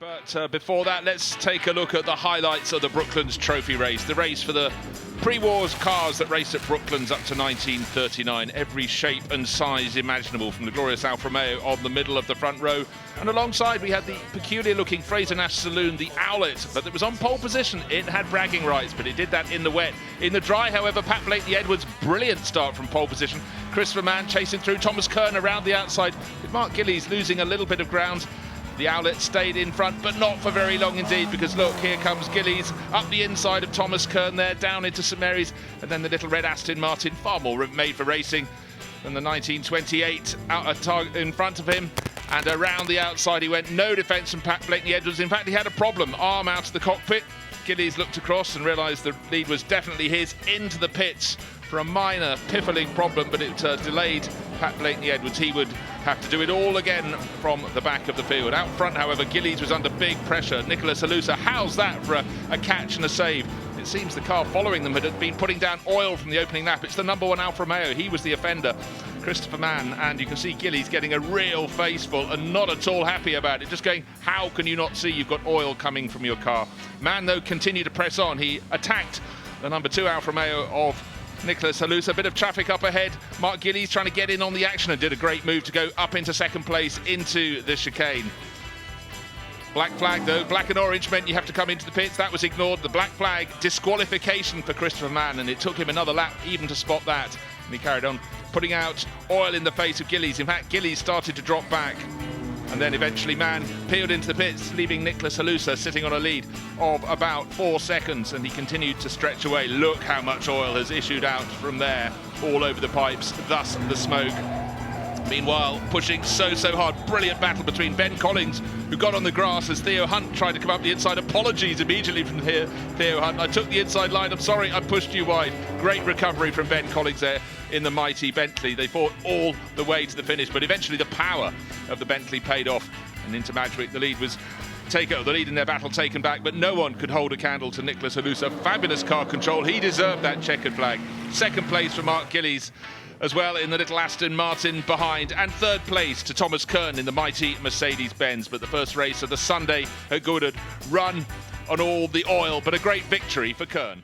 But before that, let's take a look at the highlights of the Brooklands Trophy race. The race for the pre-wars cars that raced at Brooklands up to 1939. Every shape and size imaginable, from the glorious Alfa Romeo on the middle of the front row. And alongside we had the peculiar-looking Fraser-Nash Saloon, the Owlet, but it was on pole position. It had bragging rights, but it did that in the wet. In the dry, however, Pat Blakeney-Edwards, brilliant start from pole position. Christopher Mann chasing through, Thomas Kern around the outside, with Mark Gillies losing a little bit of ground. The Owlet stayed in front, but not for very long indeed, because look, here comes Gillies up the inside of Thomas Kern there, down into St Mary's, and then the little red Aston Martin, far more made for racing than the 1928 out in front of him, and around the outside he went. No defence from Pat Blakeney-Edwards. In fact, he had a problem, arm out of the cockpit. Gillies looked across and realised the lead was definitely his, into the pits for a minor piffling problem, but it delayed Pat Blakeney-Edwards. He would have to do it all again from the back of the field. Out front, however, Gillies was under big pressure. Nicholas Halusa, how's that for a catch and a save? It seems the car following them had been putting down oil from the opening lap. It's the number one Alfa Romeo. He was the offender, Christopher Mann, and you can see Gillies getting a real faceful and not at all happy about it. Just going, how can you not see you've got oil coming from your car? Mann, though, continued to press on. He attacked the number two Alfa Romeo of Nicholas Halusa. A bit of traffic up ahead. Mark Gillies trying to get in on the action and did a great move to go up into second place into the chicane. Black flag though, black and orange meant you have to come into the pits. That was ignored. The black flag, disqualification for Christopher Mann, and it took him another lap even to spot that. And he carried on putting out oil in the face of Gillies. In fact, Gillies started to drop back. And then eventually Mann peeled into the pits, leaving Nicholas Halusa sitting on a lead of about 4 seconds, and he continued to stretch away. Look how much oil has issued out from there, all over the pipes, thus the smoke. Meanwhile, pushing so hard, brilliant battle between Ben Collins, who got on the grass as Theo Hunt tried to come up the inside. Apologies immediately from here, Theo Hunt. I took the inside line, I'm sorry, I pushed you wide. Great recovery from Ben Collins there in the mighty Bentley. They fought all the way to the finish, but eventually the power of the Bentley paid off, and into Madgwick the lead in their battle taken back, but no one could hold a candle to Nicholas Halusa. Fabulous car control, he deserved that checkered flag. Second place for Mark Gillies as well in the little Aston Martin behind, and third place to Thomas Kern in the mighty Mercedes-Benz. But the first race of the Sunday at Goodwood run on all the oil, but a great victory for Kern.